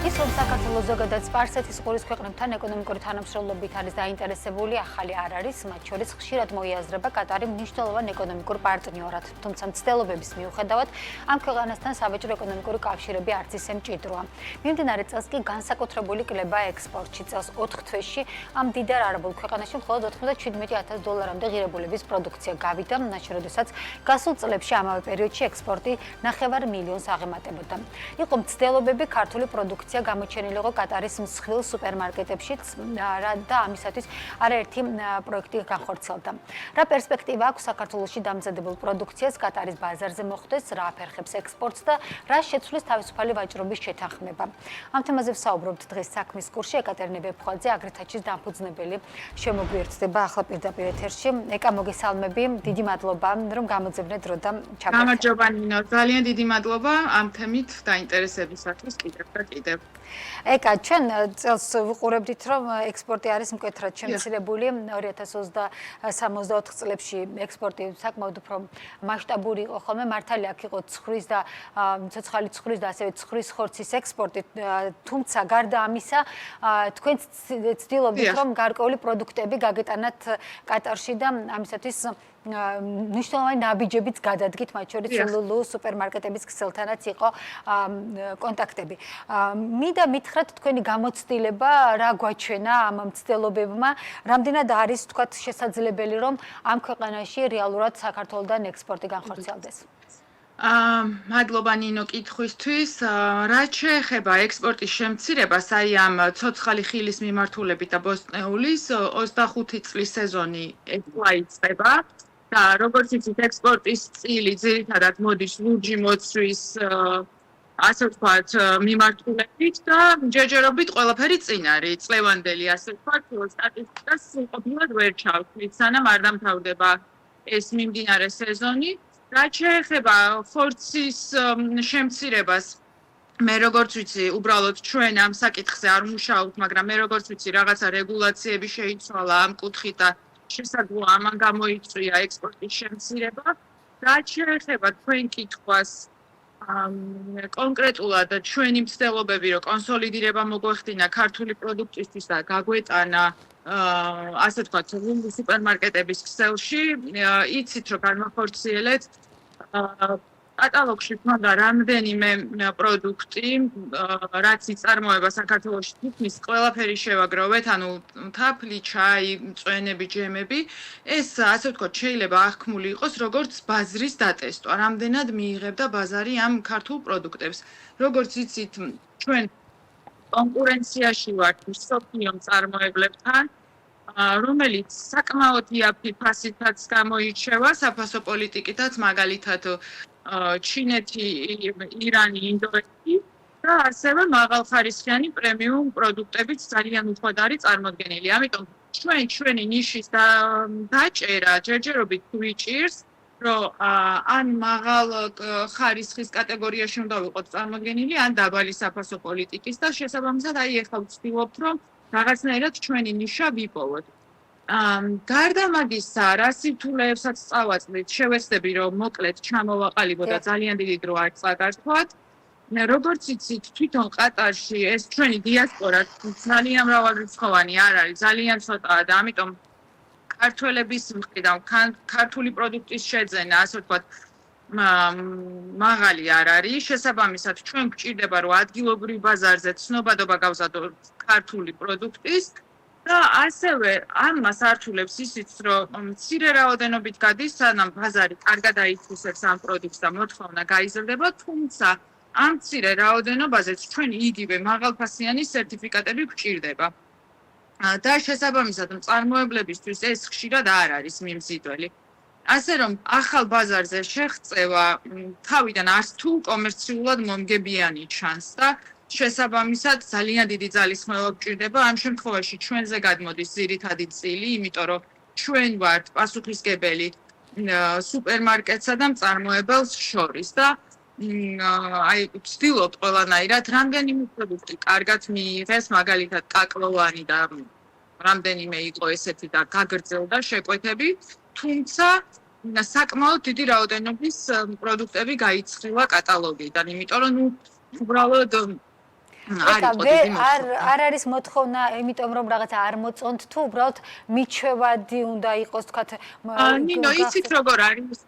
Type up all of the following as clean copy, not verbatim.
ის რომ საქართველოს ზოგადად სპარსეთის ყურის ქვეყნებთან ეკონომიკური თანამშრომლობით არის დაინტერესებული, ახალი არ არის, მათ შორის ხშირად მოიაზრება კატარი მნიშვნელოვან ეკონომიკურ პარტნიორად. თუმცა მცდელობების მიუხედავად, ამ ქვეყანასთან საბჭოთა ეკონომიკური კავშირები არც ისე მჭიდროა. მიმდინარე წელს კი განსაკუთრებული კლება ექსპორტში. წელს 4 თვეში ამ დიდარ არაბულ ქვეყანაში მხოლოდ $97,000-მდე ღირებულების პროდუქცია გავიდა, მაშინ როდესაც გასულ წლებში ამავე პერიოდში ექსპორტი 9 მილიონს აღემატებოდა. იყო მცდელობები ქართული პროდუქცია გამოჩენილი იყო კატარის მსხვილ სუპერმარკეტებშიც და ამისათვის არაერთი პროექტი განხორციელდა. რა პერსპექტივა აქვს საქართველოში დამზადებულ პროდუქციას კატარის ბაზარზე მოხვდეს, რა აფერხებს ექსპორტს და რა შეცვლის თავისუფალი ვაჭრობის შეთანხმება. ამ თემაზე ვსაუბრობთ დღეს საქმის კურსში. ეკატერინე ბეფხვაძე, აგრეთაჩის დამფუძნებელი შემოგვიერთდება ახლა პირდაპირ ეთერში. ეკა, მოგესალმები, დიდი მადლობა რომ გამოძებნეთ დრო და ჩაგერთეთ. გამარჯობა ნინო, ძალიან დიდი მადლობა ამ თემით დაინტერესებისათვის კიდევ და კიდევ. ეკა, ჩვენ წელს ვიყურებდით, რომ ექსპორტი არის მკვეთრად შემცირებული. 2023-24 წლებში ექსპორტი საკმაოდ უფრო მასშტაბური იყო ხოლმე. მართალია, აქ იყო ცხვრის და ცოცხალი ცხვრის და ასევე ცხვრის ხორცის ექსპორტი, თუმცა გარდა ამისა, თქვენ ცდილობთ, რომ გარკვეული პროდუქტები გაგეტანათ კატარში და ამისათვის მნიშვნელოვანი ნაბიჯებიც გადადგით, მათ შორის ლულუ სუპერმარკეტების ქსელთანაც იყო კონტაქტები. მინდა მითხრათ თქვენი გამოცდილება, რა გვაჩვენა ამ მცდელობებმა, რამდენად არის თქვათ შესაძლებელი, რომ ამ ქვეყანაში რეალურად საქართველოსთან ექსპორტი განხორციელდეს? მადლობა ნინო კითხვისთვის. რაც შეეხება ექსპორტის შემცირებას, აი ამ ცოცხალი ხილის მიმართულებით და ბოსტნეულის 25 წლის სეზონი ეწება. და როგორც იცით, ექსპორტის წილი ძირითადად მოდის ლურჯი მოცვის, ასე ვთქვათ, მიმართულებით და ჯერჯერობით ყველაფერი წინ არის. წლევანდელი, ასე ვთქვათ, სტატისტიკას ყოფილად ვერ ჩავთვლით, სანამ არ დამთავრდება ეს მიმდინარე სეზონი. რაც შეეხება ხორცის შემცირებას, მე როგორც ვიცი, უბრალოდ ჩვენ ამ საკითხზე არ ვმუშაობთ, მაგრამ მე როგორც ვიცი, რაღაცა რეგულაციები შეიცვალა ამ კუთხით და შესაძლოა ამან გამოიწვია ექსპორტის შემცირება. რაც შეეხება თქვენ კითხვას, კონკრეტულად ჩვენი მცდელობები, რომ კონსოლიდირება მოგვეხდინა ქართული პროდუქტისთვის და გაგვეტანა ასე ვთქვათ, სუპერმარკეტების ქსელში, იცით, რომ განვახორციელეთ კატალოგში ქონდა რამდენიმე პროდუქტი, რაც იწარმოება საქართველოში, თითქმის ყველაფერი შევაგროვეთ, ანუ თაფლი, ჩაი, მწვენები, ჯემები. ეს, ასე ვთქვათ, შეიძლება აღქმული იყოს, როგორც ბაზრის დატესტვა, რამდენად მიიღებდა ბაზარი ამ ქართულ პროდუქტებს. როგორც იცით, ჩვენ კონკურენციაში ვართ მსოფლიო მწარმოებლებთან, რომელიც საკმაოდ იაფი ფასითაც გამოირჩევა საფასო პოლიტიკითაც, მაგალითად ჩინეთი, ირანი, ინდოეთი და ასევე მაღალხარისხიანი პრემიუმ პროდუქტებიც ძალიან უხვად არის წარმოდგენილი. ამიტომ ჩვენი ნიშის დაჭერა ჯერჯერობით გვიჭირს, რომ ან მაღალ ხარისხის კატეგორიაში უნდა ვიყოთ წარმოდგენილი, ან დაბალი საფასო პოლიტიკის და შესაბამისად აი ეხლა ვცდილობთ, რომ რაღაცნაირად ჩვენი ნიშა ვიპოვოთ. გარდა მაგისა, რა სირთულეებსაც წავაწყდით, შევეცდები, რომ მოკლედ ჩამოვაყალიბო და ძალიან დიდი დრო არ წაგართვათ. როგორც იცით, თვითონ ყატარში ეს ჩვენი დიასპორა ძალიან მრავალრიცხოვანი არ არის, ძალიან ცოტაა და ამიტომ ქართველების მხრიდან ქართული პროდუქტის შეძენა, ასე ვთქვათ, მაღალი არ არის. შესაბამისად, ჩვენ გვჭირდება, რომ ადგილობრივ ბაზარზე ცნობადობა გავზადოთ ქართული პროდუქტის და ასევე ამას ართულებს ისიც, რომ მცირე რაოდენობით გადის, სანამ ბაზარი კარგად აითვისებს ამ პროდუქტს და მოთხოვნა გაიზრდება, თუმცა ამ მცირე რაოდენობაზეც ჩვენ იგივე მაღალფასიანი სერტიფიკატები გვჭირდება. და შესაბამისად, მწარმოებლებისთვის ეს ხშირად არ არის მიმზიდველი. ასე რომ, ახალ ბაზარზე შეღწევა თავიდან არც თუ კომერციულად მომგებიანი ჩანს და შესაბამისად ძალიან დიდი ძალისხმევა გვჭირდება. ამ შემთხვევაში ჩვენზე გადმოდის ძირითადი წილი, იმიტომ რომ ჩვენ ვართ პასუხისმგებელი სუპერმარკეტსა და მწარმოებელს შორის და აი ვცდილობთ ყველანაირად რამდენიმე პროდუქტი კარგად მიიღეს, მაგალითად კაკლოვანი და რამდენიმე იყო ესეთი და გაგრძელდა შეკვეთები, თუმცა საკმაოდ დიდი რაოდენობის პროდუქტები გაიცხილა კატალოგიდან, იმიტომ რომ უბრალოდ არ არის მოთხოვნა, იმიტომ რომ რაღაცა არ მოწონთ თუ უბრალოდ მიჩვევადი უნდა იყოს, თქვათ, ნინო, იცით როგორ არის?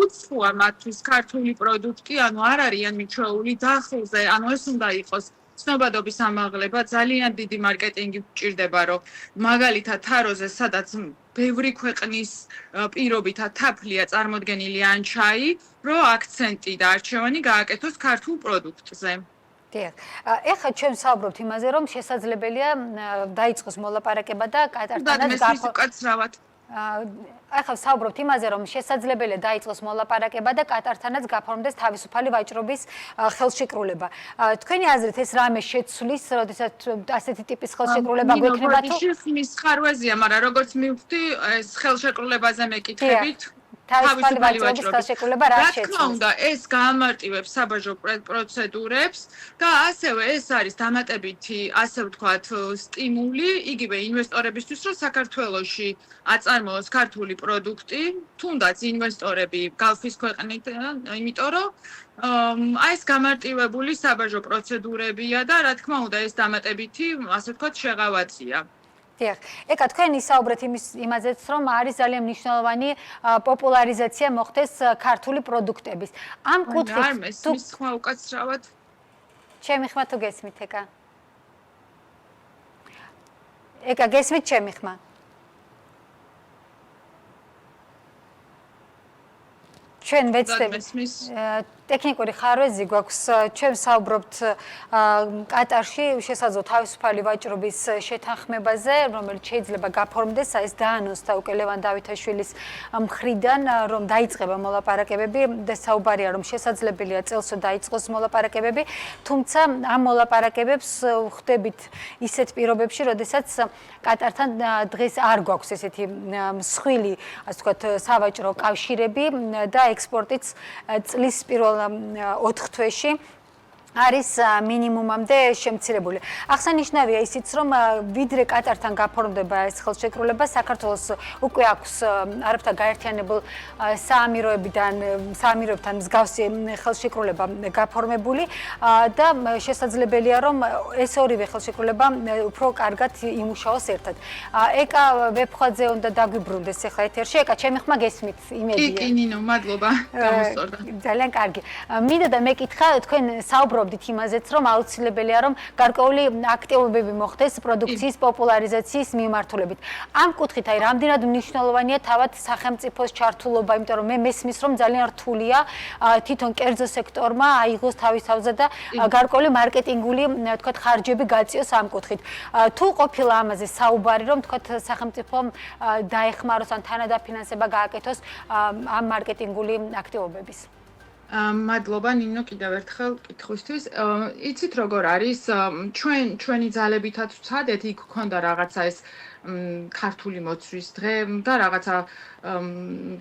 უცხოა მათთვის ქართული პროდუქტი, ანუ არ არიან მიჩვეული დახილზე, ანუ ეს უნდა იყოს ცნობადობის ამაღლება, ძალიან დიდი მარკეტინგი გვჭირდება, რომ მაგალითად თაროზე, სადაც ბევრი ქვეყნის პირობითა თაფლია წარმოდგენილი ან ჩაი, რომ აქცენტი და არჩევანი გააკეთოს ქართულ პროდუქტზე. დიახ. ეხლა ჩვენ ვსაუბრობთ იმაზე, რომ შესაძლებელია დაიწყოს მოლაპარაკება და კატართანაც უკაცრავად. ახლა ვსაუბრობთ იმაზე, რომ შესაძლებელია დაიწყოს მოლაპარაკება და კატართანაც გაფორმდეს თავისუფალი ვაჭრობის ხელშეკრულება. თქვენი აზრით ეს რამე შეცვლის, როდესაც ასეთი ტიპის ხელშეკრულება გვექნება თუ მის ხარვეზია, მაგრამ როგორც მივხვდი, ეს ხელშეკრულებაზე მეკითხებით თავისუფალი ვაჭრობის ხელშეკრულება რა შეცვლის? რა თქმა უნდა, ეს გაამარტივებს საბაჟო პროცედურებს და ასევე ეს არის დამატებითი, ასე ვთქვათ, სტიმული იგივე ინვესტორებისთვის, რომ საქართველოში აწარმოოს ქართული პროდუქტი, თუნდაც ინვესტორები გალფის ქვეყნიდან, იმიტომ რომ აი ეს გამარტივებული საბაჟო პროცედურებია და რა თქმა უნდა, ეს დამატებითი, ასე ვთქვათ, შეღავათია. დიახ. ეკა თქვენ ისაუბრეთ იმაზეც, რომ არის ძალიან მნიშვნელოვანი პოპულარიზაცია მოხდეს ქართული პროდუქტების. ამ კუთხით არ მესმის ხმა უკაცრავად. ჩემი ხმა თუ გესმით ეკა? ეკა გესმით ჩემი ხმა? ჩვენ ვეცდებით ტექნიკური ხარვეზი გვაქვს, ჩვენ ვსაუბრობთ კატარში შესაძლო თავისუფალი ვაჭრობის შეთანხმებაზე, რომელიც შეიძლება გაფორმდეს, ეს დაანონსდა უკვე ლევან დავითაშვილის მხრიდან, რომ დაიწყება მოლაპარაკებები და საუბარია, რომ შესაძლებელია წელსო დაიწყოს მოლაპარაკებები, თუმცა ამ მოლაპარაკებებს ვხვდებით ისეთ პირობებში, როდესაც კატართან დღეს არ გვაქვს ესეთი მსხვილი, ასე ვთქვათ, სავაჭრო კავშირები და ექსპორტიც წლის პირველ 4 თვეში არის მინიმუმამდე შემცირებული. აღსანიშნავია ისიც, რომ ვიდრე კატართან გაფორმდება ეს ხელშეკრულება, საქართველოს უკვე აქვს არაბთა გაერთიანებულ საამიროებთან მსგავსი ხელშეკრულება გაფორმებული და შესაძლებელია, რომ ეს ორივე ხელშეკრულება უფრო კარგად იმუშაოს ერთად. ეკა ვეფხვაძე უნდა დაგვიბრუნდეს ახლა ეთერში. ეკა, ჩემი ხმა გესმით იმედია. კი, ნინო, მადლობა. გამოსწორდა. ძალიან კარგი. მინდა და მეკითხა, თქვენ საუბრობთ იმაზეც, რომ აუცილებელია, რომ გარკვეული აქტივობები მოხდეს პროდუქციის პოპულარიზაციის მიმართულებით. ამ კუთხით, აი, რამდენად მნიშვნელოვანია თავად სახელმწიფოს ჩართულობა, იმიტომ რომ მე მესმის, რომ ძალიან რთულია თვითონ კერძო სექტორმა აიღოს თავის თავზე და გარკვეული მარკეტინგული, თქვათ, ხარჯები გაწიოს ამ კუთხით. თუ ყოფილა ამაზე საუბარი, რომ თქვათ, სახელმწიფომ დაეხმაროს ან თანადაფინანსება გააკეთოს ამ მარკეტინგული აქტივობების. მადლობა ნინო კიდევ ერთხელ კითხვისთვის. იცით როგორ არის? ჩვენი ძალებითაც ვცადეთ, იქ გქონდა რაღაცა ეს ქართული მოცვის დღე და რაღაცა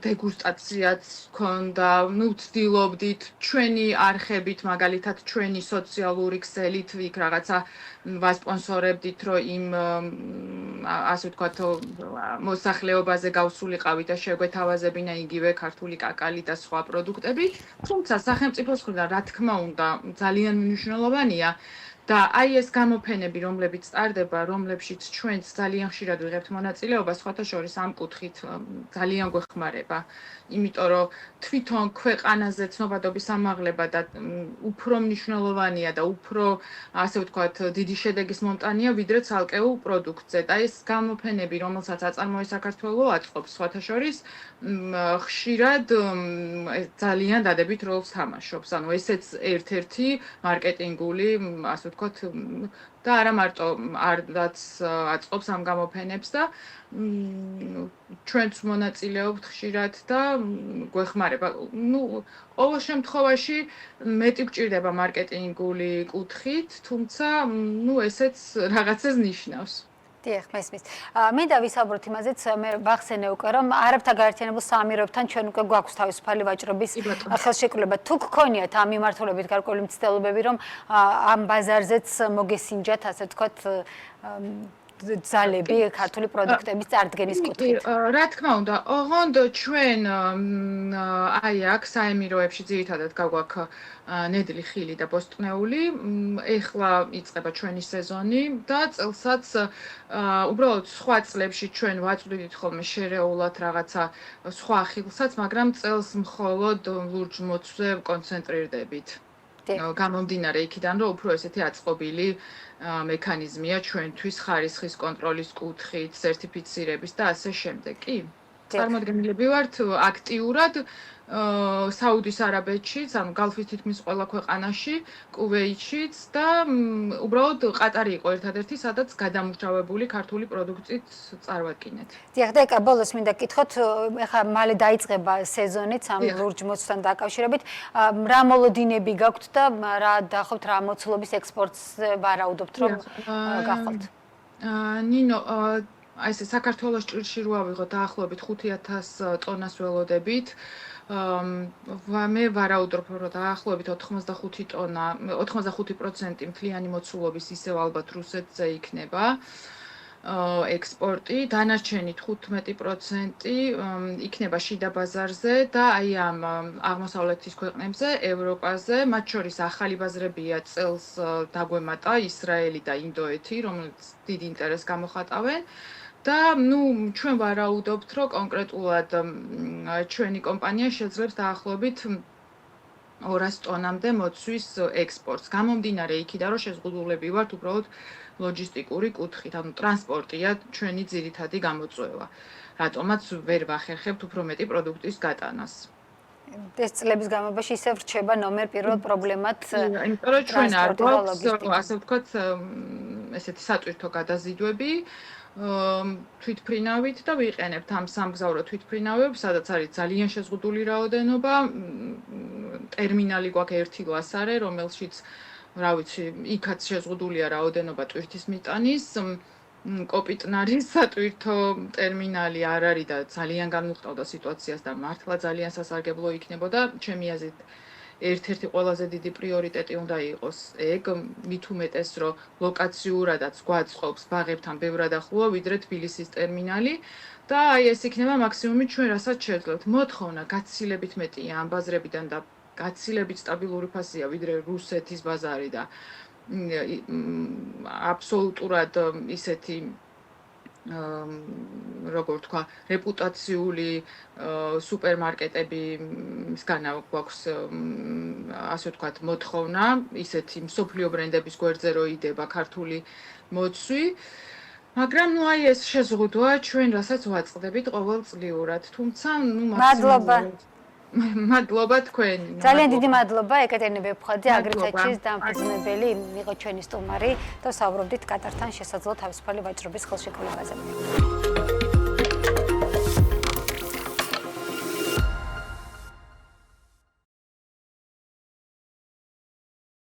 დეგუსტაციაც გქონდა. ნუ ვცდილობდით ჩვენი არხებით, მაგალითად ჩვენი სოციალური ქსელით იქ რაღაცა ვასპონსორებდით, რომ იმ ასე ვთქვათ მოსახლეობაზე გავსულიყავით და შეგვეთავაზებინა იგივე ქართული კაკალი და სხვა პროდუქტები. თუმცა სახელმწიფოს მხრიდან რა თქმა უნდა ძალიან მნიშვნელოვანია და აი ეს გამოფენები, რომლებიც ტარდება, რომლებშიც ჩვენც ძალიან ხშირად ვიღებთ მონაწილეობას, სხვათა შორის ამ კუთხით ძალიან გვეხმარება. იმიტომ რომ თვითონ ქვეყანაზე ცნობადობის ამაღლება და უფრო მნიშვნელოვანია და უფრო, ასე ვთქვათ, დიდი შედეგის მომტანია, ვიდრე ცალკეულ პროდუქტზე. და ეს გამოფენები, რომელსაც აწარმოებს საქართველო, აწყობს სხვათა შორის ხშირად ძალიან დადებით როლს თამაშობს. ანუ ესეც ერთ-ერთი მარკეტინგული, ასე ვთქვათ, და არა მარტო არც აწყობს ამ გამოფენებს და ჩვენც მონაწილეობთ ხშირად და გვეხმარება. ნუ ყოველ შემთხვევაში მეტი გვჭირდება მარკეტინგული კუთხით, თუმცა ნუ ესეც რაღაცას ნიშნავს. დიახ, მესმის. მინდა ვისაუბროთ იმაზეც, მე ვახსენე უკვე, რომ არაბთა გაერთიანებულ საამიროებთან ჩვენ უკვე გვაქვს თავისუფალი ვაჭრობის ხელშეკრულება. თუ გქონიათ ამ მიმართულებით გარკვეული მცდელობები, რომ ამ ბაზარზეც მოგესინჯათ, ასე ვთქვათ, ძალები ქართული პროდუქტების წარდგენის კუთხით? რა თქმა უნდა, ოღონდ ჩვენ აი აქ საემიროებში ძირითადად გაგვაქვს ნედლი ხილი და ბოსტნეული. ეხლა იწყება ჩვენი სეზონი და წელსაც უბრალოდ სხვა წლებში ჩვენ ვაწვდით ხოლმე შერეულად რაღაცა სხვა ხილსაც, მაგრამ წელს მხოლოდ ლურჯ მოცვზე კონცენტრირდებით. გამომდინარე იქიდან, რომ უფრო ესეთი აწყობილი მექანიზმია ჩვენთვის ხარისხის კონტროლის კუთხით, სერტიფიცირების და ასე შემდეგ. კი. წარმოადგენლები ვართ აქტიურად საუდის არაბეთშიც, ანუ გალფის თითქმის ყველა ქვეყანაში, კუვეითშიც და უბრალოდ ყატარი იყო ერთადერთი, სადაც გადამუშავებული ქართული პროდუქტით წარვაკინეთ. დიახ, და ბოლოს მინდა გკითხოთ, ეხლა მალე დაიწყება სეზონიც ამ ლურჯ მოცვთან დაკავშირებით. რა მოლოდინები გაქვთ და რა დაახობთ, რა მოცულობის ექსპორტს ვარაუდობთ, რომ გახვალთ? ნინო, აი ესე საქართველოს ჭრილში რო ავიღოთ დაახლოებით 5,000 ტონას ველოდებით. მე ვარაუდობ, რომ დაახლოებით 85 ტონა, 85% მთლიანი მოცულობის ისევ ალბათ რუსეთზე იქნება. ექსპორტი, დანარჩენი 15% იქნება შიდა ბაზარზე და აი ამ აღმოსავლეთის ქვეყნებზე, ევროპაზე, მათ შორის ახალი ბაზრებია წელს დაგვემატა ისრაელი და ინდოეთი, რომელიც დიდ ინტერესს გამოხატავენ. და ჩვენ ვარაუდობთ, რომ კონკრეტულად ჩვენი კომპანია შეძლებს დაახლოებით 200 ტონამდე მოცვის ექსპორტს. გამომდინარე იქიდან, რომ შეზღუდულები ვართ უბრალოდ ლოჯისტიკური კუთხით, ანუ ტრანსპორტია ჩვენი ძირითადი გამოწვევა. რატომაც ვერ ვახერხებთ უფრო მეტი პროდუქტის გატანას. ეს წლების განმავლობაში ისევ რჩება ნომერ პირველ პრობლემად. იმიტომ რომ ჩვენ არ გვაქვს, ასე ვთქვათ, ესეთი სატვირთო გადაზიდვები. თვითფრინავით და ვიყენებთ ამ სამგზავრო თვითფრინავებს, სადაც არის ძალიან შეზღუდული რაოდენობა. ტერმინალი გვაქვს ერთი ლასარე, რომელშიც, რა ვიცი, იქაც შეზღუდულია რაოდენობა ტვირთის მიტანის. კოპიტნარის სატვირთო ტერმინალი არ არის და ძალიან განუხტავდა სიტუაციას და მართლა ძალიან სასარგებლო იქნებოდა. ჩემი აზრით ერთ-ერთი ყველაზე დიდი პრიორიტეტი უნდა იყოს ეგ, მით უმეტეს, რომ ლოკაციურადაც გვაწყობს ბაღებთან ბევრად ახლოა, ვიდრე თბილისის ტერმინალი და აი ეს იქნება მაქსიმუმი ჩვენ რასაც შევძლებთ. მოთხოვნა გაცილებით მეტია ამ ბაზრებიდან და გაცილებით სტაბილური ფასია, ვიდრე რუსეთის ბაზარი და აბსოლუტურად ისეთი როგორ თქვა, რეპუტაციული სუპერმარკეტებისგან გვაქვს ასე ვთქვათ, მოთხოვნა, ისეთი მსოფლიო ბრენდების გვერდზე რო იდება ქართული მოცვი. მაგრამ აი ეს შეზღუდვა ჩვენ რასაც ვაწყდებით ყოველწლიურად. თუმცა მადლობა. მადლობა თქვენ. ძალიან დიდი მადლობა ეკატერინე ბეფხაძე, აგრეთვე დამფუძნებელი იყო ჩვენი სტუმარი და საუბრობდით კატართან შესაძლო თავისუფალი ვაჭრობის ხელშეკრულებაზე.